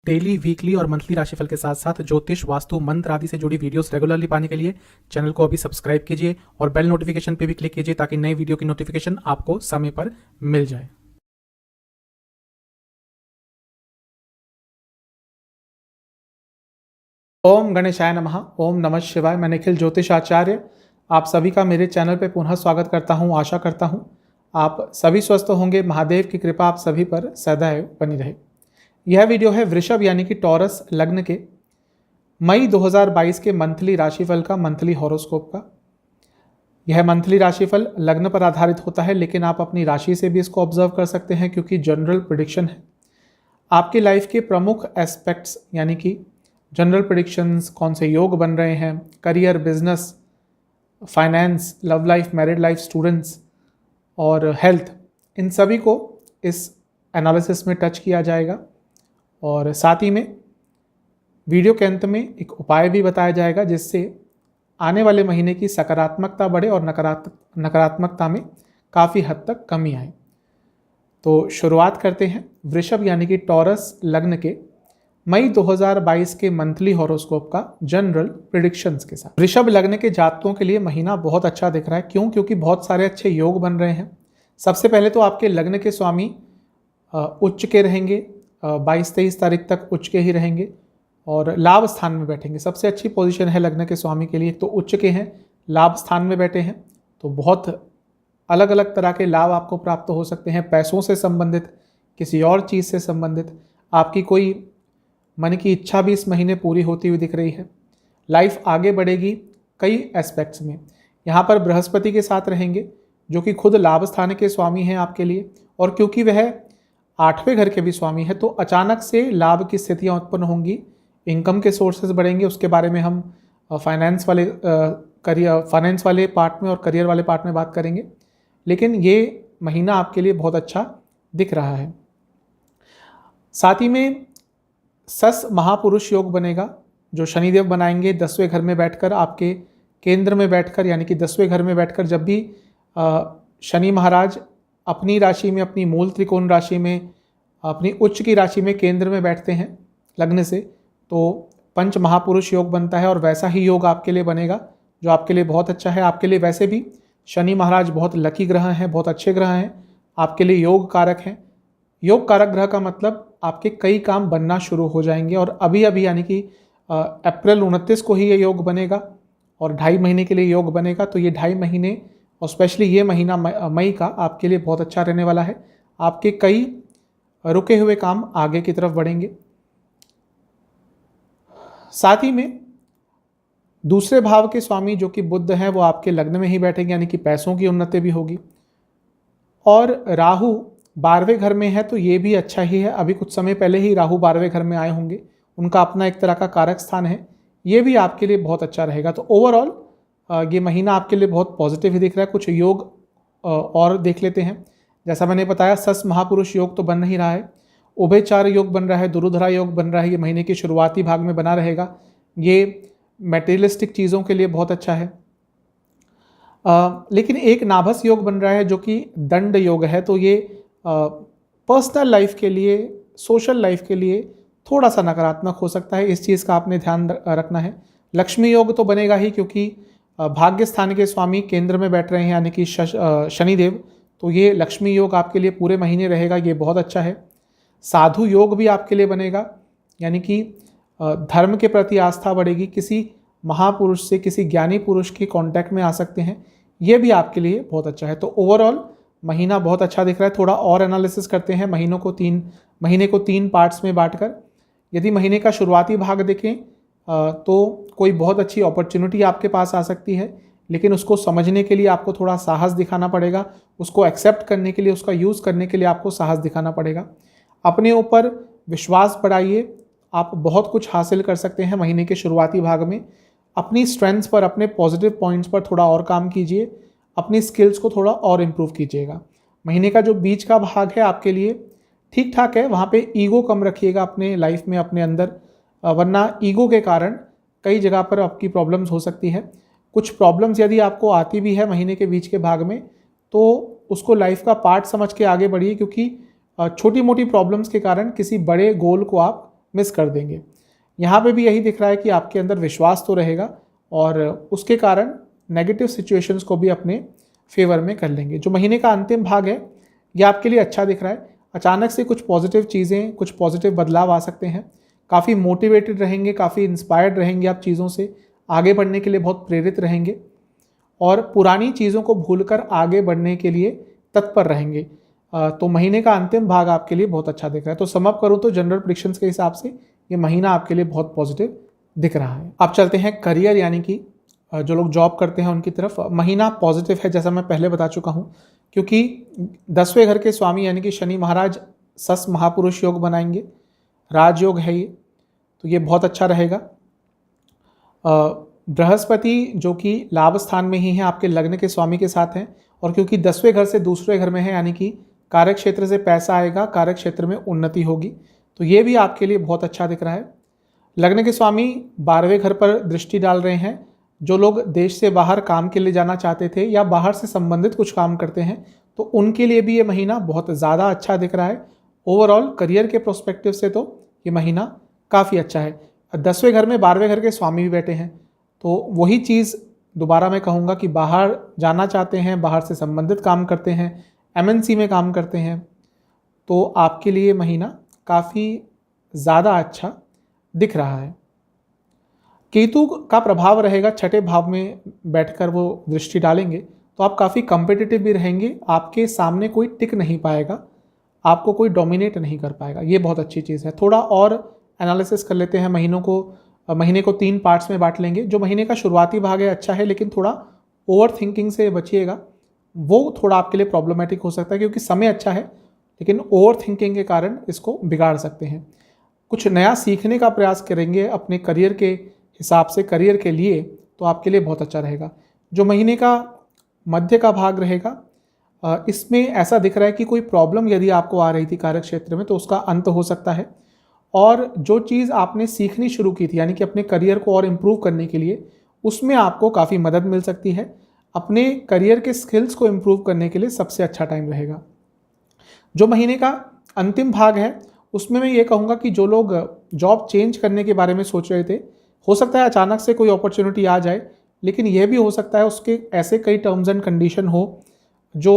Daily, weekly और monthly राशिफल के साथ साथ ज्योतिष, वास्तु, मंत्र आदि से जुड़ी वीडियोस रेगुलरली पाने के लिए चैनल को अभी सब्सक्राइब कीजिए और बेल नोटिफिकेशन पे भी क्लिक कीजिए ताकि नई वीडियो की नोटिफिकेशन आपको समय पर मिल जाए। ओम गणेशाय नमः। ओम नमः शिवाय। मैं निखिल ज्योतिष आचार्य आप सभी का मेरे चैनल पे पुनः स्वागत करता हूँ। आशा करता हूँ आप सभी स्वस्थ होंगे। महादेव की कृपा आप सभी पर सदैव बनी रहे। यह वीडियो है वृषभ यानी कि टॉरस लग्न के मई 2022 के मंथली राशिफल का, मंथली हॉरोस्कोप का। यह मंथली राशिफल लग्न पर आधारित होता है, लेकिन आप अपनी राशि से भी इसको ऑब्जर्व कर सकते हैं क्योंकि जनरल प्रिडिक्शन है। आपकी लाइफ के प्रमुख एस्पेक्ट्स यानी कि जनरल प्रिडिक्शंस, कौन से योग बन रहे हैं, career, business, finance, love life, married life, students और हेल्थ, इन सभी को इस एनालिसिस में टच किया जाएगा। और साथ ही में वीडियो के अंत में एक उपाय भी बताया जाएगा जिससे आने वाले महीने की सकारात्मकता बढ़े और नकारात्मकता में काफ़ी हद तक कमी आए। तो शुरुआत करते हैं वृषभ यानी कि टॉरस लग्न के मई 2022 के मंथली हॉरोस्कोप का जनरल प्रिडिक्शंस के साथ। वृषभ लग्न के जातकों के लिए महीना बहुत अच्छा दिख रहा है। क्यों? क्योंकि बहुत सारे अच्छे योग बन रहे हैं। सबसे पहले तो आपके लग्न के स्वामी उच्च के रहेंगे, 22-23 तारीख तक उच्च के ही रहेंगे और लाभ स्थान में बैठेंगे। सबसे अच्छी पोजीशन है लग्न के स्वामी के लिए। तो उच्च के हैं, लाभ स्थान में बैठे हैं, तो बहुत अलग अलग तरह के लाभ आपको प्राप्त हो सकते हैं। पैसों से संबंधित, किसी और चीज़ से संबंधित आपकी कोई मन की इच्छा भी इस महीने पूरी होती हुई दिख रही है। लाइफ आगे बढ़ेगी कई एस्पेक्ट्स में। यहाँ पर बृहस्पति के साथ रहेंगे जो कि खुद लाभ स्थान के स्वामी हैं आपके लिए, और क्योंकि वह 8वें घर के भी स्वामी है तो अचानक से लाभ की स्थितियाँ उत्पन्न होंगी, इनकम के सोर्सेज बढ़ेंगे। उसके बारे में हम फाइनेंस वाले पार्ट में और करियर वाले पार्ट में बात करेंगे। लेकिन ये महीना आपके लिए बहुत अच्छा दिख रहा है। साथ ही में सस महापुरुष योग बनेगा जो शनिदेव बनाएंगे 10वें घर में बैठकर, आपके केंद्र में बैठकर, यानी कि 10वें घर में बैठकर। जब भी शनि महाराज अपनी राशि में, अपनी मूल त्रिकोण राशि में, अपनी उच्च की राशि में केंद्र में बैठते हैं लग्न से, तो पंच महापुरुष योग बनता है और वैसा ही योग आपके लिए बनेगा जो आपके लिए बहुत अच्छा है। आपके लिए वैसे भी शनि महाराज बहुत लकी ग्रह हैं, बहुत अच्छे ग्रह हैं, आपके लिए योग कारक हैं। योग कारक ग्रह का मतलब आपके कई काम बनना शुरू हो जाएंगे और अभी यानी कि अप्रैल 29 को ही ये योग बनेगा और 2.5 महीने के लिए योग बनेगा। तो ये 2.5 महीने और स्पेशली ये महीना मई का आपके लिए बहुत अच्छा रहने वाला है। आपके कई रुके हुए काम आगे की तरफ बढ़ेंगे। साथ ही में दूसरे भाव के स्वामी जो कि बुध हैं वो आपके लग्न में ही बैठेंगे, यानी कि पैसों की उन्नति भी होगी। और राहु 12वें घर में है तो ये भी अच्छा ही है। अभी कुछ समय पहले ही राहु 12वें घर में आए होंगे, उनका अपना एक तरह का कारक स्थान है, ये भी आपके लिए बहुत अच्छा रहेगा। तो ओवरऑल ये महीना आपके लिए बहुत पॉजिटिव ही दिख रहा है। कुछ योग और देख लेते हैं। जैसा मैंने बताया, सस महापुरुष योग तो बन नहीं रहा है, उभयचार योग बन रहा है, दुरुधरा योग बन रहा है। ये महीने के शुरुआती भाग में बना रहेगा। ये मटेरियलिस्टिक चीज़ों के लिए बहुत अच्छा है। लेकिन एक नाभस योग बन रहा है जो कि दंड योग है। तो ये पर्सनल लाइफ के लिए, सोशल लाइफ के लिए थोड़ा सा नकारात्मक हो सकता है। इस चीज़ का आपने ध्यान रखना है। लक्ष्मी योग तो बनेगा ही क्योंकि भाग्य स्थान के स्वामी केंद्र में बैठ रहे हैं, यानी कि शनिदेव। तो ये लक्ष्मी योग आपके लिए पूरे महीने रहेगा, ये बहुत अच्छा है। साधु योग भी आपके लिए बनेगा, यानी कि धर्म के प्रति आस्था बढ़ेगी। किसी महापुरुष से, किसी ज्ञानी पुरुष के कांटेक्ट में आ सकते हैं, ये भी आपके लिए बहुत अच्छा है। तो ओवरऑल महीना बहुत अच्छा दिख रहा है। थोड़ा और एनालिसिस करते हैं महीने को तीन पार्ट्स में बांटकर। यदि महीने का शुरुआती भाग देखें तो कोई बहुत अच्छी अपॉर्चुनिटी आपके पास आ सकती है, लेकिन उसको समझने के लिए आपको थोड़ा साहस दिखाना पड़ेगा। उसको एक्सेप्ट करने के लिए, उसका यूज़ करने के लिए आपको साहस दिखाना पड़ेगा। अपने ऊपर विश्वास बढ़ाइए, आप बहुत कुछ हासिल कर सकते हैं महीने के शुरुआती भाग में। अपनी स्ट्रेंथ्स पर, अपने पॉजिटिव पॉइंट्स पर थोड़ा और काम कीजिए, अपनी स्किल्स को थोड़ा और इम्प्रूव कीजिएगा। महीने का जो बीच का भाग है आपके लिए ठीक ठाक है, वहाँ पे ईगो कम रखिएगा अपने लाइफ में, अपने अंदर, वरना ईगो के कारण कई जगह पर आपकी प्रॉब्लम्स हो सकती है। कुछ प्रॉब्लम्स यदि आपको आती भी है महीने के बीच के भाग में तो उसको लाइफ का पार्ट समझ के आगे बढ़िए, क्योंकि छोटी मोटी प्रॉब्लम्स के कारण किसी बड़े गोल को आप मिस कर देंगे। यहाँ पे भी यही दिख रहा है कि आपके अंदर विश्वास तो रहेगा और उसके कारण नेगेटिव सिचुएशंस को भी अपने फेवर में कर लेंगे। जो महीने का अंतिम भाग है ये आपके लिए अच्छा दिख रहा है। अचानक से कुछ पॉजिटिव चीज़ें, कुछ पॉजिटिव बदलाव आ सकते हैं। काफ़ी मोटिवेटेड रहेंगे, काफ़ी इंस्पायर्ड रहेंगे आप चीज़ों से, आगे बढ़ने के लिए बहुत प्रेरित रहेंगे और पुरानी चीज़ों को भूलकर आगे बढ़ने के लिए तत्पर रहेंगे। तो महीने का अंतिम भाग आपके लिए बहुत अच्छा दिख रहा है। तो सम अप करूँ तो जनरल प्रेडिक्शंस के हिसाब से ये महीना आपके लिए बहुत पॉजिटिव दिख रहा है। अब चलते हैं करियर, यानी कि जो लोग जॉब करते हैं उनकी तरफ। महीना पॉजिटिव है जैसा मैं पहले बता चुका हूँ, क्योंकि 10वें घर के स्वामी यानी कि शनि महाराज सस महापुरुष योग बनाएंगे, राजयोग है ये, तो ये बहुत अच्छा रहेगा। बृहस्पति जो कि लाभ स्थान में ही है, आपके लग्न के स्वामी के साथ हैं, और क्योंकि 10वें घर से दूसरे घर में है यानी कि कार्य क्षेत्र से पैसा आएगा, कार्य क्षेत्र में उन्नति होगी, तो ये भी आपके लिए बहुत अच्छा दिख रहा है। लग्न के स्वामी 12वें घर पर दृष्टि डाल रहे हैं। जो लोग देश से बाहर काम के लिए जाना चाहते थे या बाहर से संबंधित कुछ काम करते हैं तो उनके लिए भी ये महीना बहुत ज़्यादा अच्छा दिख रहा है। ओवरऑल करियर के प्रोस्पेक्टिव से तो ये महीना काफ़ी अच्छा है। 10वें घर में 12वें घर के स्वामी भी बैठे हैं, तो वही चीज़ दोबारा मैं कहूँगा कि बाहर जाना चाहते हैं, बाहर से संबंधित काम करते हैं, MNC में काम करते हैं, तो आपके लिए महीना काफ़ी ज़्यादा अच्छा दिख रहा है। केतु का प्रभाव रहेगा, छठे भाव में बैठकर वो दृष्टि डालेंगे, तो आप काफ़ी कम्पिटिटिव भी रहेंगे, आपके सामने कोई टिक नहीं पाएगा, आपको कोई डोमिनेट नहीं कर पाएगा, ये बहुत अच्छी चीज़ है। थोड़ा और एनालिसिस कर लेते हैं। महीने को 3 पार्ट्स में बांट लेंगे। जो महीने का शुरुआती भाग है अच्छा है, लेकिन थोड़ा ओवर थिंकिंग से बचिएगा, वो थोड़ा आपके लिए प्रॉब्लमेटिक हो सकता है, क्योंकि समय अच्छा है लेकिन ओवर थिंकिंग के कारण इसको बिगाड़ सकते हैं। कुछ नया सीखने का प्रयास करेंगे अपने करियर के हिसाब से, करियर के लिए, तो आपके लिए बहुत अच्छा रहेगा। जो महीने का मध्य का भाग रहेगा, इसमें ऐसा दिख रहा है कि कोई प्रॉब्लम यदि आपको आ रही थी कार्य क्षेत्र में तो उसका अंत हो सकता है, और जो चीज़ आपने सीखनी शुरू की थी यानी कि अपने करियर को और इम्प्रूव करने के लिए, उसमें आपको काफ़ी मदद मिल सकती है। अपने करियर के स्किल्स को इम्प्रूव करने के लिए सबसे अच्छा टाइम रहेगा। जो महीने का अंतिम भाग है उसमें मैं ये कहूँगा कि जो लोग जॉब चेंज करने के बारे में सोच रहे थे, हो सकता है अचानक से कोई अपॉर्चुनिटी आ जाए, लेकिन यह भी हो सकता है उसके ऐसे कई टर्म्स एंड कंडीशन हो जो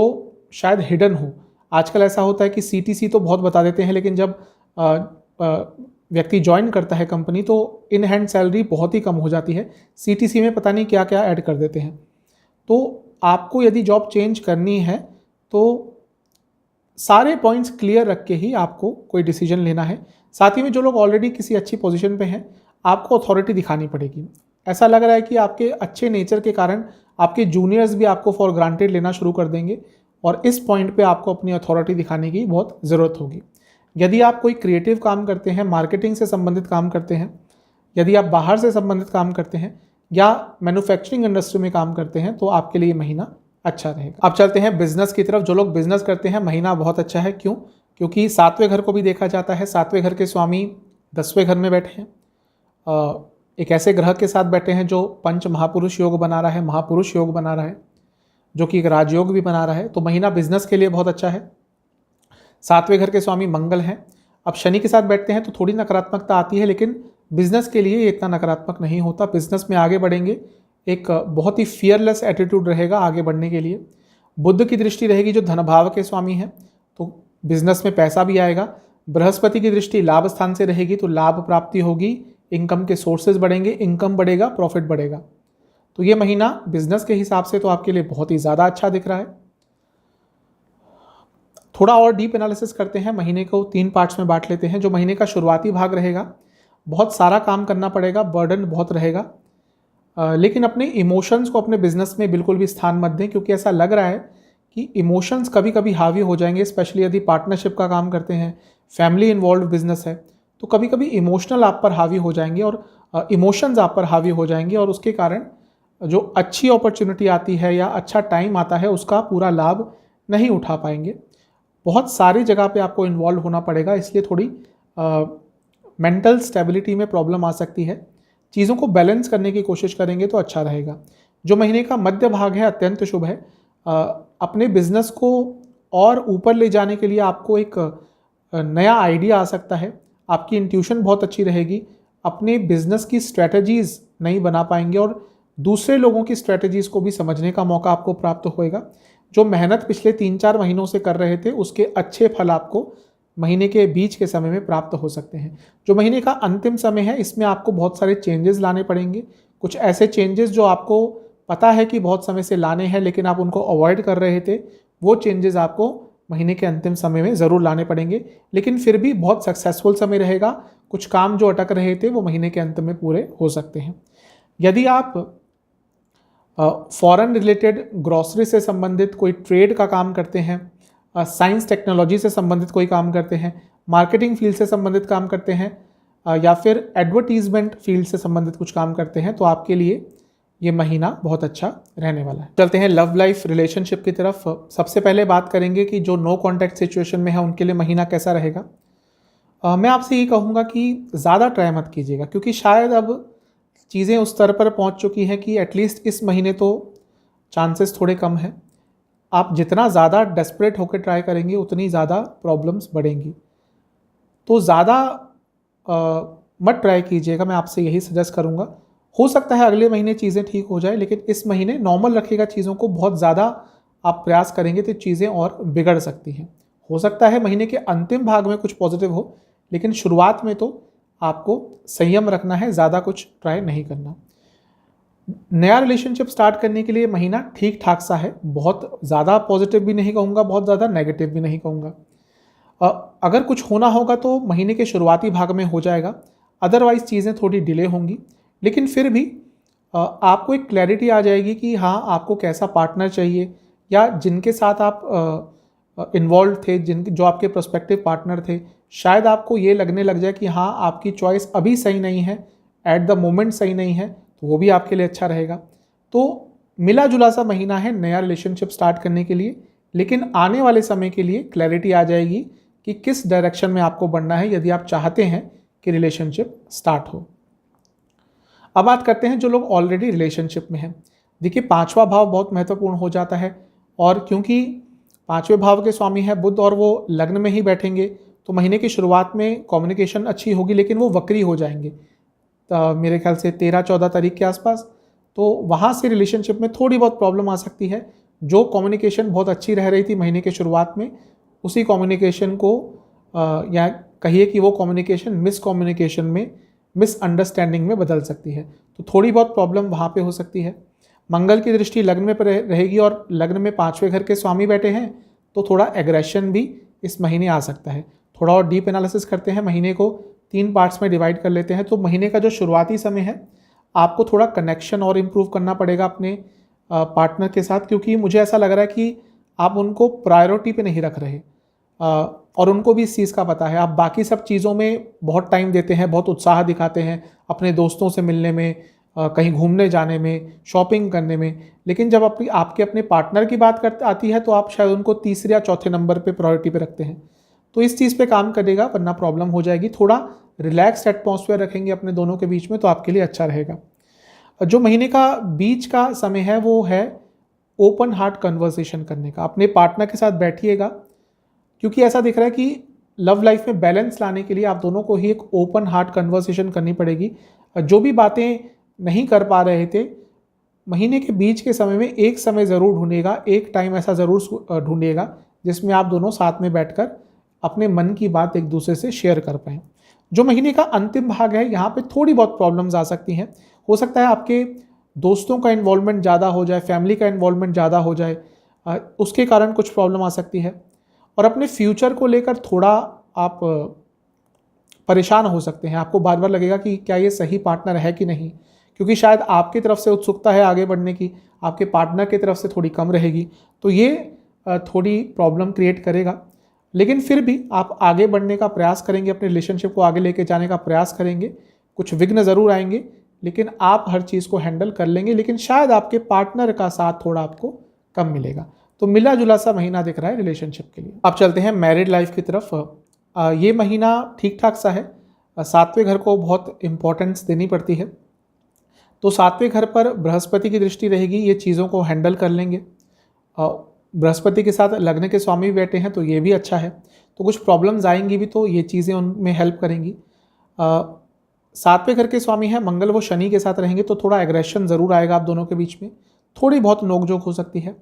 शायद हिडन हो। आजकल ऐसा होता है कि CTC तो बहुत बता देते हैं, लेकिन जब व्यक्ति ज्वाइन करता है कंपनी तो इन हैंड सैलरी बहुत ही कम हो जाती है। CTC में पता नहीं क्या क्या ऐड कर देते हैं। तो आपको यदि जॉब चेंज करनी है तो सारे पॉइंट्स क्लियर रख के ही आपको कोई डिसीजन लेना है। साथ ही में जो लोग ऑलरेडी किसी अच्छी पोजीशन पे हैं, आपको अथॉरिटी दिखानी पड़ेगी। ऐसा लग रहा है कि आपके अच्छे नेचर के कारण आपके जूनियर्स भी आपको फॉर ग्रांटेड लेना शुरू कर देंगे, और इस पॉइंट पे आपको अपनी अथॉरिटी दिखाने की बहुत ज़रूरत होगी। यदि आप कोई क्रिएटिव काम करते हैं, मार्केटिंग से संबंधित काम करते हैं, यदि आप बाहर से संबंधित काम करते हैं या मैन्युफैक्चरिंग इंडस्ट्री में काम करते हैं, तो आपके लिए महीना अच्छा रहेगा। अब चलते हैं बिजनेस की तरफ। जो लोग बिजनेस करते हैं, महीना बहुत अच्छा है। क्यों? क्योंकि 7वें घर को भी देखा जाता है। 7वें घर के स्वामी 10वें घर में बैठे हैं, एक ऐसे ग्रह के साथ बैठे हैं जो पंच महापुरुष योग बना रहा है, महापुरुष योग बना रहा है, जो कि एक राजयोग भी बना रहा है। तो महीना बिजनेस के लिए बहुत अच्छा है। 7वें घर के स्वामी मंगल हैं। अब शनि के साथ बैठते हैं तो थोड़ी नकारात्मकता आती है, लेकिन बिजनेस के लिए ये इतना नकारात्मक नहीं होता। बिजनेस में आगे बढ़ेंगे, एक बहुत ही फियरलेस एटीट्यूड रहेगा आगे बढ़ने के लिए। बुध की दृष्टि रहेगी जो धन भाव के स्वामी हैं, तो बिजनेस में पैसा भी आएगा। बृहस्पति की दृष्टि लाभ स्थान से रहेगी, तो लाभ प्राप्ति होगी, इनकम के सोर्सेज बढ़ेंगे, इनकम बढ़ेगा, प्रॉफिट बढ़ेगा। तो ये महीना बिजनेस के हिसाब से तो आपके लिए बहुत ही ज़्यादा अच्छा दिख रहा है। थोड़ा और डीप एनालिसिस करते हैं। महीने को 3 पार्ट्स में बांट लेते हैं। जो महीने का शुरुआती भाग रहेगा, बहुत सारा काम करना पड़ेगा, बर्डन बहुत रहेगा, लेकिन अपने इमोशंस को अपने बिजनेस में बिल्कुल भी स्थान मत दें, क्योंकि ऐसा लग रहा है कि इमोशंस कभी कभी हावी हो जाएंगे। स्पेशली यदि पार्टनरशिप का काम करते हैं, फैमिली इन्वॉल्व बिजनेस है, तो कभी कभी इमोशनल आप पर हावी हो जाएंगे और इमोशंस आप पर हावी हो जाएंगे, और उसके कारण जो अच्छी अपॉर्चुनिटी आती है या अच्छा टाइम आता है उसका पूरा लाभ नहीं उठा पाएंगे। बहुत सारी जगह पे आपको इन्वॉल्व होना पड़ेगा, इसलिए थोड़ी मेंटल स्टेबिलिटी में प्रॉब्लम आ सकती है। चीज़ों को बैलेंस करने की कोशिश करेंगे तो अच्छा रहेगा। जो महीने का मध्य भाग है अत्यंत शुभ है। अपने बिजनेस को और ऊपर ले जाने के लिए आपको एक नया आइडिया आ सकता है, आपकी इंट्यूशन बहुत अच्छी रहेगी, अपने बिजनेस की स्ट्रैटेजीज नहीं बना पाएंगे और दूसरे लोगों की स्ट्रैटेजीज को भी समझने का मौका आपको प्राप्त होएगा। जो मेहनत पिछले 3-4 महीनों से कर रहे थे उसके अच्छे फल आपको महीने के बीच के समय में प्राप्त हो सकते हैं। जो महीने का अंतिम समय है इसमें आपको बहुत सारे चेंजेस लाने पड़ेंगे। कुछ ऐसे चेंजेस जो आपको पता है कि बहुत समय से लाने हैं लेकिन आप उनको अवॉइड कर रहे थे, वो चेंजेस आपको महीने के अंतिम समय में ज़रूर लाने पड़ेंगे। लेकिन फिर भी बहुत सक्सेसफुल समय रहेगा। कुछ काम जो अटक रहे थे वो महीने के अंत में पूरे हो सकते हैं। यदि आप फॉरेन रिलेटेड ग्रॉसरी से संबंधित कोई ट्रेड का काम करते हैं, साइंस टेक्नोलॉजी से संबंधित कोई काम करते हैं, मार्केटिंग फील्ड से संबंधित काम करते हैं, या फिर एडवर्टीजमेंट फील्ड से संबंधित कुछ काम करते हैं, तो आपके लिए ये महीना बहुत अच्छा रहने वाला है। चलते हैं लव लाइफ रिलेशनशिप की तरफ। सबसे पहले बात करेंगे कि जो नो कॉन्टैक्ट सिचुएशन में है उनके लिए महीना कैसा रहेगा। मैं आपसे ये कहूँगा कि ज़्यादा ट्राई मत कीजिएगा, क्योंकि शायद अब चीज़ें उस स्तर पर पहुँच चुकी हैं कि एटलीस्ट इस महीने तो चांसेस थोड़े कम हैं। आप जितना ज़्यादा डेस्परेट होकर ट्राई करेंगे उतनी ज़्यादा प्रॉब्लम्स बढ़ेंगी। तो ज़्यादा मत ट्राई कीजिएगा, मैं आपसे यही सजेस्ट करूँगा। हो सकता है अगले महीने चीज़ें ठीक हो जाए, लेकिन इस महीने नॉर्मल रखिएगा चीज़ों को। बहुत ज़्यादा आप प्रयास करेंगे तो चीज़ें और बिगड़ सकती हैं। हो सकता है महीने के अंतिम भाग में कुछ पॉजिटिव हो, लेकिन शुरुआत में तो आपको संयम रखना है, ज़्यादा कुछ ट्राई नहीं करना। नया रिलेशनशिप स्टार्ट करने के लिए महीना ठीक ठाक सा है। बहुत ज़्यादा पॉजिटिव भी नहीं कहूँगा, बहुत ज़्यादा नेगेटिव भी नहीं कहूँगा। अगर कुछ होना होगा तो महीने के शुरुआती भाग में हो जाएगा, अदरवाइज़ चीज़ें थोड़ी डिले होंगी। लेकिन फिर भी आपको एक क्लैरिटी आ जाएगी कि हाँ, आपको कैसा पार्टनर चाहिए, या जिनके साथ आप इन्वॉल्व थे, जो आपके प्रोस्पेक्टिव पार्टनर थे, शायद आपको ये लगने लग जाए कि हाँ, आपकी चॉइस अभी सही नहीं है, एट द मोमेंट सही नहीं है, तो वो भी आपके लिए अच्छा रहेगा। तो मिला जुला सा महीना है नया रिलेशनशिप स्टार्ट करने के लिए, लेकिन आने वाले समय के लिए क्लैरिटी आ जाएगी कि किस डायरेक्शन में आपको बढ़ना है यदि आप चाहते हैं कि रिलेशनशिप स्टार्ट हो। अब बात करते हैं जो लोग ऑलरेडी रिलेशनशिप में हैं। देखिए, 5वां भाव बहुत महत्वपूर्ण हो जाता है, और क्योंकि 5वें भाव के स्वामी है बुध और वो लग्न में ही बैठेंगे, तो महीने की शुरुआत में कम्युनिकेशन अच्छी होगी, लेकिन वो वक्री हो जाएंगे मेरे ख्याल से 13-14 तारीख के आसपास। तो वहाँ से रिलेशनशिप में थोड़ी बहुत प्रॉब्लम आ सकती है। जो कम्युनिकेशन बहुत अच्छी रह रही थी महीने के शुरुआत में, उसी कम्युनिकेशन को या कहिए कि वो कम्युनिकेशन मिसकम्युनिकेशन में, मिसअंडरस्टैंडिंग में बदल सकती है। तो थोड़ी बहुत प्रॉब्लम वहाँ पे हो सकती है। मंगल की दृष्टि लग्न में रहेगी और लग्न में 5वें घर के स्वामी बैठे हैं, तो थोड़ा एग्रेशन भी इस महीने आ सकता है। थोड़ा और डीप एनालिसिस करते हैं, महीने को 3 पार्ट्स में डिवाइड कर लेते हैं। तो महीने का जो शुरुआती समय है, आपको थोड़ा कनेक्शन और इम्प्रूव करना पड़ेगा अपने पार्टनर के साथ, क्योंकि मुझे ऐसा लग रहा है कि आप उनको प्रायोरिटी पे नहीं रख रहे, और उनको भी इस चीज़ का पता है। आप बाकी सब चीज़ों में बहुत टाइम देते हैं, बहुत उत्साह दिखाते हैं अपने दोस्तों से मिलने में, कहीं घूमने जाने में, शॉपिंग करने में, लेकिन जब आपके अपने पार्टनर की बात आती है तो आप शायद उनको तीसरे या चौथे नंबर पे प्रायोरिटी पे रखते हैं। तो इस चीज़ पे काम करेगा, वरना प्रॉब्लम हो जाएगी। थोड़ा रिलैक्स्ड एटमॉस्फेयर रखेंगे अपने दोनों के बीच में, तो आपके लिए अच्छा रहेगा। जो महीने का बीच का समय है वो है ओपन हार्ट कन्वर्सेशन करने का। अपने पार्टनर के साथ बैठिएगा, क्योंकि ऐसा दिख रहा है कि लव लाइफ में बैलेंस लाने के लिए आप दोनों को ही एक ओपन हार्ट कन्वर्सेशन करनी पड़ेगी। जो भी बातें नहीं कर पा रहे थे महीने के बीच के समय में, एक समय ज़रूर ढूंढिएगा, एक टाइम ऐसा ज़रूर ढूंढिएगा जिसमें आप दोनों साथ में बैठकर अपने मन की बात एक दूसरे से शेयर कर पाएँ। जो महीने का अंतिम भाग है, यहाँ पे थोड़ी बहुत प्रॉब्लम्स आ सकती हैं। हो सकता है आपके दोस्तों का इन्वॉल्वमेंट ज़्यादा हो जाए, फैमिली का इन्वॉल्वमेंट ज़्यादा हो जाए, उसके कारण कुछ प्रॉब्लम आ सकती है। और अपने फ्यूचर को लेकर थोड़ा आप परेशान हो सकते हैं। आपको बार बार लगेगा कि क्या ये सही पार्टनर है कि नहीं, क्योंकि शायद आपकी तरफ से उत्सुकता है आगे बढ़ने की, आपके पार्टनर की तरफ से थोड़ी कम रहेगी। तो ये थोड़ी प्रॉब्लम क्रिएट करेगा, लेकिन फिर भी आप आगे बढ़ने का प्रयास करेंगे, अपने रिलेशनशिप को आगे लेके जाने का प्रयास करेंगे। कुछ विघ्न ज़रूर आएंगे, लेकिन आप हर चीज़ को हैंडल कर लेंगे। लेकिन शायद आपके पार्टनर का साथ थोड़ा आपको कम मिलेगा। तो मिला जुला सा महीना दिख रहा है रिलेशनशिप के लिए। अब चलते हैं मैरिड लाइफ की तरफ। ये महीना ठीक ठाक सा है। 7वें घर को बहुत इम्पोर्टेंस देनी पड़ती है, तो 7वें घर पर बृहस्पति की दृष्टि रहेगी, ये चीज़ों को हैंडल कर लेंगे। बृहस्पति के साथ लग्न के स्वामी भी बैठे हैं, तो ये भी अच्छा है। तो कुछ प्रॉब्लम्स आएंगी भी, तो ये चीज़ें उनमें हेल्प करेंगी। 7वें घर के स्वामी हैं मंगल, वो शनि के साथ रहेंगे, तो थोड़ा एग्रेशन ज़रूर आएगा आप दोनों के बीच में, थोड़ी बहुत नोकझोंक हो सकती है।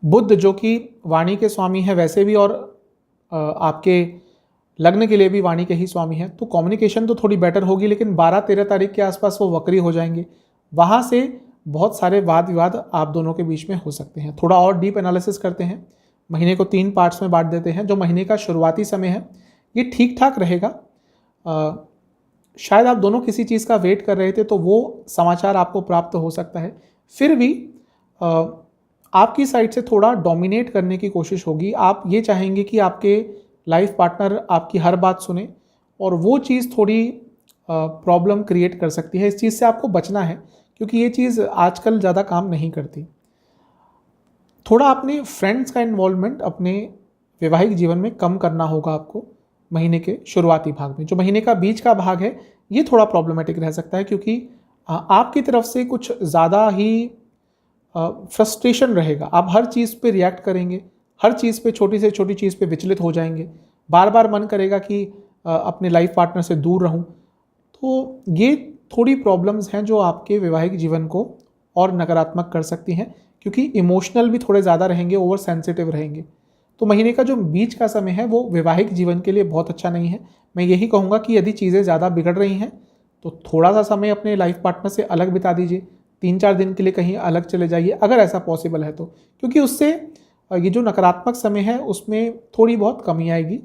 बुध जो कि वाणी के स्वामी हैं वैसे भी, और आपके लग्न के लिए भी वाणी के ही स्वामी हैं, तो कम्युनिकेशन तो थोड़ी बेटर होगी, लेकिन 12-13 तारीख के आसपास वो वक्री हो जाएंगे। वहाँ से बहुत सारे वाद विवाद आप दोनों के बीच में हो सकते हैं। थोड़ा और डीप एनालिसिस करते हैं, महीने को 3 पार्ट्स में बांट देते हैं। जो महीने का शुरुआती समय है ये ठीक ठाक रहेगा। शायद आप दोनों किसी चीज़ का वेट कर रहे थे, तो वो समाचार आपको प्राप्त हो सकता है। फिर भी आपकी साइड से थोड़ा डोमिनेट करने की कोशिश होगी। आप ये चाहेंगे कि आपके लाइफ पार्टनर आपकी हर बात सुने, और वो चीज़ थोड़ी प्रॉब्लम क्रिएट कर सकती है। इस चीज़ से आपको बचना है, क्योंकि ये चीज़ आजकल ज़्यादा काम नहीं करती। थोड़ा अपने फ्रेंड्स का इन्वॉल्वमेंट अपने वैवाहिक जीवन में कम करना होगा आपको महीने के शुरुआती भाग में। जो महीने का बीच का भाग है ये थोड़ा प्रॉब्लमेटिक रह सकता है, क्योंकि आपकी तरफ से कुछ ज़्यादा ही फ्रस्ट्रेशन रहेगा। आप हर चीज़ पे रिएक्ट करेंगे, हर चीज़ पे, छोटी से छोटी चीज़ पे विचलित हो जाएंगे, बार बार मन करेगा कि अपने लाइफ पार्टनर से दूर रहूं। तो ये थोड़ी प्रॉब्लम्स हैं जो आपके वैवाहिक जीवन को और नकारात्मक कर सकती हैं, क्योंकि इमोशनल भी थोड़े ज़्यादा रहेंगे, ओवर सेंसिटिव रहेंगे। तो महीने का जो बीच का समय है वो वैवाहिक जीवन के लिए बहुत अच्छा नहीं है। मैं यही कहूँगा कि यदि चीज़ें ज़्यादा बिगड़ रही हैं तो थोड़ा सा समय अपने लाइफ पार्टनर से अलग बिता दीजिए, 3-4 दिन के लिए कहीं अलग चले जाइए, अगर ऐसा पॉसिबल है तो, क्योंकि उससे ये जो नकारात्मक समय है उसमें थोड़ी बहुत कमी आएगी।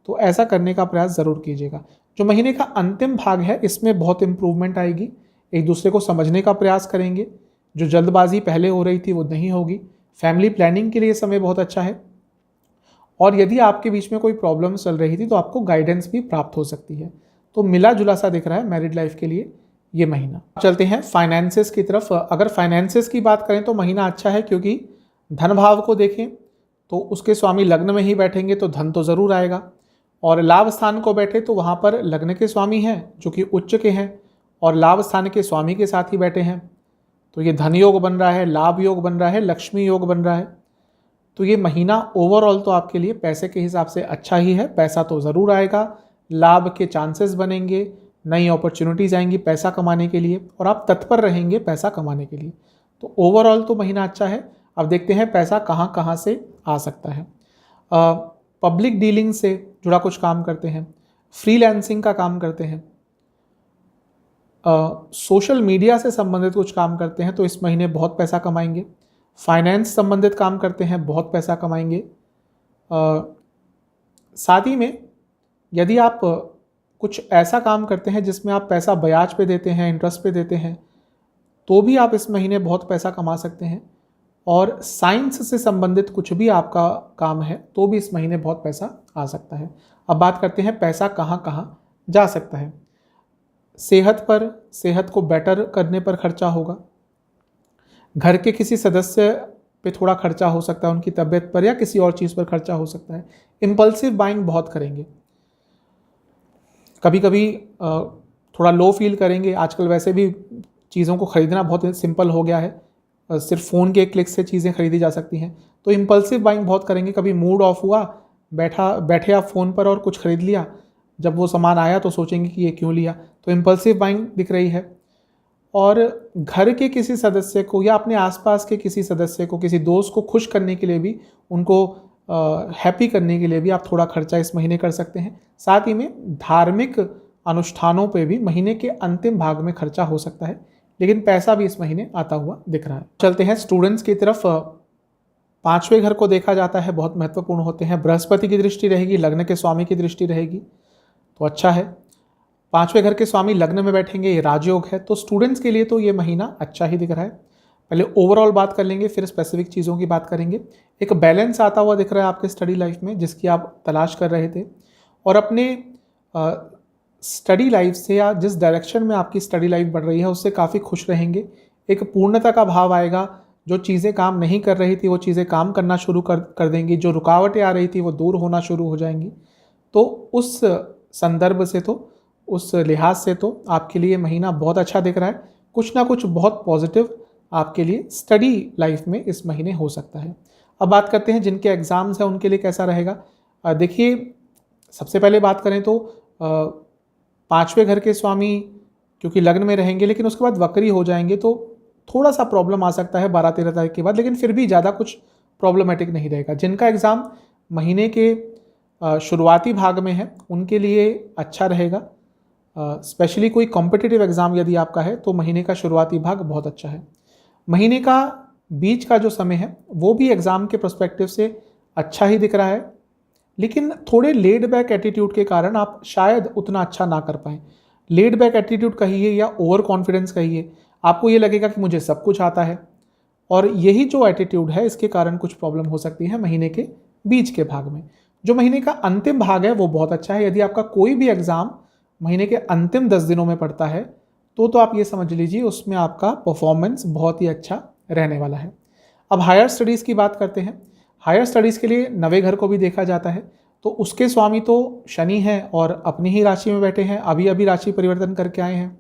तो ऐसा करने का प्रयास ज़रूर कीजिएगा। जो महीने का अंतिम भाग है इसमें बहुत इम्प्रूवमेंट आएगी, एक दूसरे को समझने का प्रयास करेंगे, जो जल्दबाजी पहले हो रही थी वो नहीं होगी। फैमिली प्लानिंग के लिए समय बहुत अच्छा है, और यदि आपके बीच में कोई प्रॉब्लम चल रही थी तो आपको गाइडेंस भी प्राप्त हो सकती है। तो मिला जुला सा दिख रहा है मैरिड लाइफ के लिए ये महीना। चलते हैं फाइनेंसेस की तरफ। अगर फाइनेंसेस की बात करें तो महीना अच्छा है, क्योंकि धन भाव को देखें तो उसके स्वामी लग्न में ही बैठेंगे तो धन तो ज़रूर आएगा, और लाभ स्थान को बैठे तो वहाँ पर लग्न के स्वामी हैं जो कि उच्च के हैं, और लाभ स्थान के स्वामी के साथ ही बैठे हैं, तो ये धन योग बन रहा है, लाभ योग बन रहा है, लक्ष्मी योग बन रहा है। तो ये महीना ओवरऑल तो आपके लिए पैसे के हिसाब से अच्छा ही है। पैसा तो ज़रूर आएगा, लाभ के चांसेस बनेंगे, नई अपॉर्चुनिटीज़ आएंगी पैसा कमाने के लिए, और आप तत्पर रहेंगे पैसा कमाने के लिए। तो ओवरऑल तो महीना अच्छा है। अब देखते हैं पैसा कहाँ कहाँ से आ सकता है। पब्लिक डीलिंग से जुड़ा कुछ काम करते हैं, फ्रीलांसिंग का काम करते हैं, सोशल मीडिया से संबंधित कुछ काम करते हैं तो इस महीने बहुत पैसा कमाएंगे। फाइनेंस संबंधित काम करते हैं, बहुत पैसा कमाएंगे। साथ ही में यदि आप कुछ ऐसा काम करते हैं जिसमें आप पैसा ब्याज पे देते हैं, इंटरेस्ट पे देते हैं, तो भी आप इस महीने बहुत पैसा कमा सकते हैं। और साइंस से संबंधित कुछ भी आपका काम है तो भी इस महीने बहुत पैसा आ सकता है। अब बात करते हैं पैसा कहाँ कहाँ जा सकता है। सेहत पर, सेहत को बेटर करने पर खर्चा होगा। घर के किसी सदस्य पे थोड़ा खर्चा हो सकता है, उनकी तबीयत पर या किसी और चीज़ पर खर्चा हो सकता है। इम्पल्सिव बाइंग बहुत करेंगे, कभी कभी थोड़ा लो फील करेंगे। आजकल वैसे भी चीज़ों को ख़रीदना बहुत सिंपल हो गया है, सिर्फ फ़ोन के क्लिक से चीज़ें खरीदी जा सकती हैं। तो इम्पल्सिव बाइंग बहुत करेंगे। कभी मूड ऑफ हुआ, बैठे आप फ़ोन पर और कुछ खरीद लिया, जब वो सामान आया तो सोचेंगे कि ये क्यों लिया। तो इम्पल्सिव बाइंग दिख रही है। और घर के किसी सदस्य को या अपने आसपास के किसी सदस्य को, किसी दोस्त को खुश करने के लिए भी, उनको हैप्पी करने के लिए भी आप थोड़ा खर्चा इस महीने कर सकते हैं। साथ ही में धार्मिक अनुष्ठानों पे भी महीने के अंतिम भाग में खर्चा हो सकता है, लेकिन पैसा भी इस महीने आता हुआ दिख रहा है। चलते हैं स्टूडेंट्स की तरफ। 5वें घर को देखा जाता है, बहुत महत्वपूर्ण होते हैं। बृहस्पति की दृष्टि रहेगी, लग्न के स्वामी की दृष्टि रहेगी, तो अच्छा है। 5वें घर के स्वामी लग्न में बैठेंगे, ये राजयोग है। तो स्टूडेंट्स के लिए तो ये महीना अच्छा ही दिख रहा है। पहले ओवरऑल बात कर लेंगे, फिर स्पेसिफिक चीज़ों की बात करेंगे। एक बैलेंस आता हुआ दिख रहा है आपके स्टडी लाइफ में, जिसकी आप तलाश कर रहे थे, और अपने स्टडी लाइफ से या जिस डायरेक्शन में आपकी स्टडी लाइफ बढ़ रही है उससे काफ़ी खुश रहेंगे। एक पूर्णता का भाव आएगा, जो चीज़ें काम नहीं कर रही थी वो चीज़ें काम करना शुरू कर देंगी, जो रुकावटें आ रही थी वो दूर होना शुरू हो जाएंगी। तो उस संदर्भ से, तो उस लिहाज से तो आपके लिए महीना बहुत अच्छा दिख रहा है। कुछ ना कुछ बहुत पॉजिटिव आपके लिए स्टडी लाइफ में इस महीने हो सकता है। अब बात करते हैं जिनके एग्ज़ाम्स हैं उनके लिए कैसा रहेगा। देखिए, सबसे पहले बात करें तो 5वें घर के स्वामी क्योंकि लग्न में रहेंगे लेकिन उसके बाद वक्री हो जाएंगे, तो थोड़ा सा प्रॉब्लम आ सकता है 12-13 तारीख के बाद, लेकिन फिर भी ज़्यादा कुछ प्रॉब्लमेटिक नहीं रहेगा। जिनका एग्ज़ाम महीने के शुरुआती भाग में है उनके लिए अच्छा रहेगा। स्पेशली कोई कॉम्पिटिटिव एग्ज़ाम यदि आपका है तो महीने का शुरुआती भाग बहुत अच्छा है। महीने का बीच का जो समय है वो भी एग्ज़ाम के पर्सपेक्टिव से अच्छा ही दिख रहा है, लेकिन थोड़े लेड बैक एटीट्यूड के कारण आप शायद उतना अच्छा ना कर पाएँ। लेड बैक एटीट्यूड कहिए या ओवर कॉन्फिडेंस कहिए, आपको ये लगेगा कि मुझे सब कुछ आता है, और यही जो एटीट्यूड है इसके कारण कुछ प्रॉब्लम हो सकती है महीने के बीच के भाग में। जो महीने का अंतिम भाग है वो बहुत अच्छा है। यदि आपका कोई भी एग्ज़ाम महीने के अंतिम 10 दिनों में पड़ता है तो आप ये समझ लीजिए उसमें आपका परफॉर्मेंस बहुत ही अच्छा रहने वाला है। अब हायर स्टडीज़ की बात करते हैं। हायर स्टडीज़ के लिए 9वें घर को भी देखा जाता है, तो उसके स्वामी तो शनि हैं और अपनी ही राशि में बैठे हैं, अभी अभी राशि परिवर्तन करके आए हैं,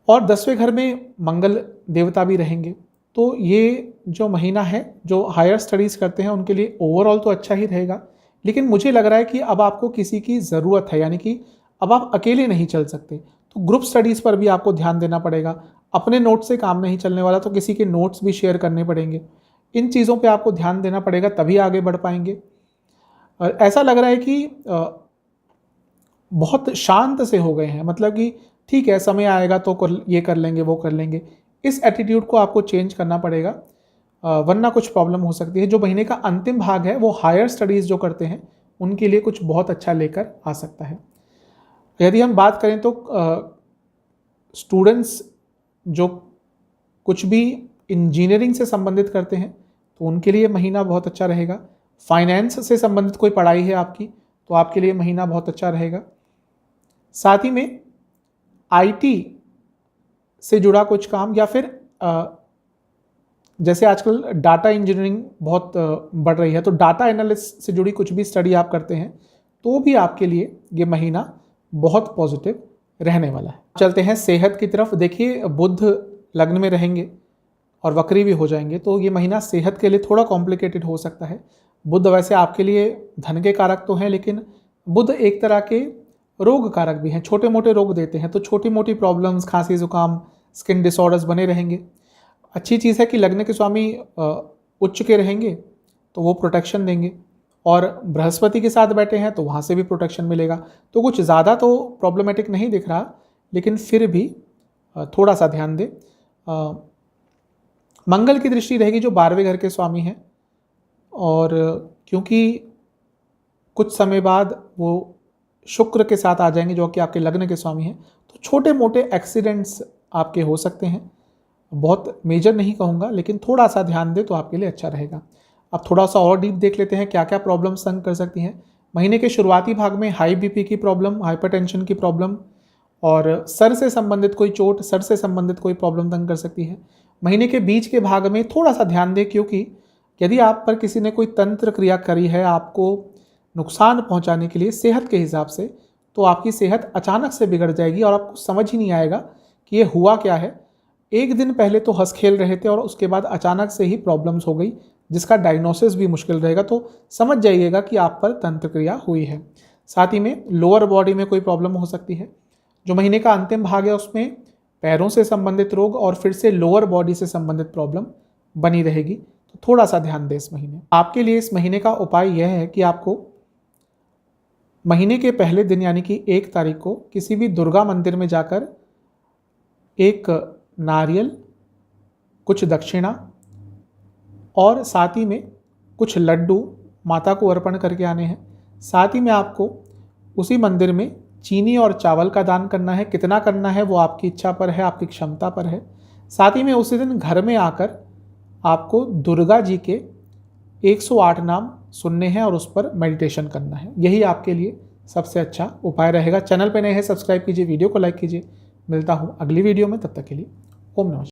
और 10वें घर में मंगल देवता भी रहेंगे। तो ये जो महीना है जो हायर स्टडीज़ करते हैं उनके लिए ओवरऑल तो अच्छा ही रहेगा, लेकिन मुझे लग रहा है कि अब आपको किसी की ज़रूरत है, यानी कि अब आप अकेले नहीं चल सकते, तो ग्रुप स्टडीज़ पर भी आपको ध्यान देना पड़ेगा। अपने नोट्स से काम नहीं चलने वाला, तो किसी के नोट्स भी शेयर करने पड़ेंगे। इन चीज़ों पे आपको ध्यान देना पड़ेगा, तभी आगे बढ़ पाएंगे। और ऐसा लग रहा है कि बहुत शांत से हो गए हैं, मतलब कि ठीक है समय आएगा तो ये कर लेंगे वो कर लेंगे। इस एटीट्यूड को आपको चेंज करना पड़ेगा, वरना कुछ प्रॉब्लम हो सकती है। जो महीने का अंतिम भाग है वो हायर स्टडीज़ जो करते हैं उनके लिए कुछ बहुत अच्छा लेकर आ सकता है। यदि हम बात करें तो स्टूडेंट्स जो कुछ भी इंजीनियरिंग से संबंधित करते हैं तो उनके लिए महीना बहुत अच्छा रहेगा। फाइनेंस से संबंधित कोई पढ़ाई है आपकी तो आपके लिए महीना बहुत अच्छा रहेगा। साथ ही में आईटी से जुड़ा कुछ काम, या फिर जैसे आजकल डाटा इंजीनियरिंग बहुत बढ़ रही है, तो डाटा एनालिस्ट से जुड़ी कुछ भी स्टडी आप करते हैं तो भी आपके लिए ये महीना बहुत पॉजिटिव रहने वाला है। चलते हैं सेहत की तरफ। देखिए, बुध लग्न में रहेंगे और वक्री भी हो जाएंगे, तो ये महीना सेहत के लिए थोड़ा कॉम्प्लिकेटेड हो सकता है। बुध वैसे आपके लिए धन के कारक तो हैं, लेकिन बुध एक तरह के रोग कारक भी हैं, छोटे मोटे रोग देते हैं, तो छोटी मोटी प्रॉब्लम्स, खांसी जुकाम, स्किन डिसऑर्डर्स बने रहेंगे। अच्छी चीज़ है कि लग्न के स्वामी उच्च के रहेंगे तो वो प्रोटेक्शन देंगे, और बृहस्पति के साथ बैठे हैं तो वहाँ से भी प्रोटेक्शन मिलेगा। तो कुछ ज़्यादा तो प्रॉब्लमेटिक नहीं दिख रहा, लेकिन फिर भी थोड़ा सा ध्यान दें। मंगल की दृष्टि रहेगी जो 12वें घर के स्वामी हैं, और क्योंकि कुछ समय बाद वो शुक्र के साथ आ जाएंगे जो कि आपके लग्न के स्वामी हैं, तो छोटे मोटे एक्सीडेंट्स आपके हो सकते हैं। बहुत मेजर नहीं कहूँगा, लेकिन थोड़ा सा ध्यान दें तो आपके लिए अच्छा रहेगा। अब थोड़ा सा और डीप देख लेते हैं क्या क्या प्रॉब्लम्स तंग कर सकती हैं। महीने के शुरुआती भाग में हाई बीपी की प्रॉब्लम, हाइपरटेंशन की प्रॉब्लम, और सर से संबंधित कोई चोट, सर से संबंधित कोई प्रॉब्लम तंग कर सकती है। महीने के बीच के भाग में थोड़ा सा ध्यान दें, क्योंकि यदि आप पर किसी ने कोई तंत्र क्रिया करी है आपको नुकसान पहुंचाने के लिए सेहत के हिसाब से, तो आपकी सेहत अचानक से बिगड़ जाएगी और आपको समझ ही नहीं आएगा कि ये हुआ क्या है। एक दिन पहले तो हंस खेल रहे थे और उसके बाद अचानक से ही प्रॉब्लम्स हो गई, जिसका डायग्नोसिस भी मुश्किल रहेगा, तो समझ जाइएगा कि आप पर तंत्र क्रिया हुई है। साथ ही में लोअर बॉडी में कोई प्रॉब्लम हो सकती है। जो महीने का अंतिम भाग है उसमें पैरों से संबंधित रोग और फिर से लोअर बॉडी से संबंधित प्रॉब्लम बनी रहेगी, तो थोड़ा सा ध्यान दें इस महीने। आपके लिए इस महीने का उपाय यह है कि आपको महीने के पहले दिन यानी कि 1 तारीख को किसी भी दुर्गा मंदिर में जाकर एक नारियल, कुछ दक्षिणा और साथ ही में कुछ लड्डू माता को अर्पण करके आने हैं। साथ ही में आपको उसी मंदिर में चीनी और चावल का दान करना है। कितना करना है वो आपकी इच्छा पर है, आपकी क्षमता पर है। साथ ही में उसी दिन घर में आकर आपको दुर्गा जी के 108 नाम सुनने हैं और उस पर मेडिटेशन करना है। यही आपके लिए सबसे अच्छा उपाय रहेगा। चैनल पर नए हैं सब्सक्राइब कीजिए, वीडियो को लाइक कीजिए। मिलता हूँ अगली वीडियो में, तब तक के लिए ओम नमः।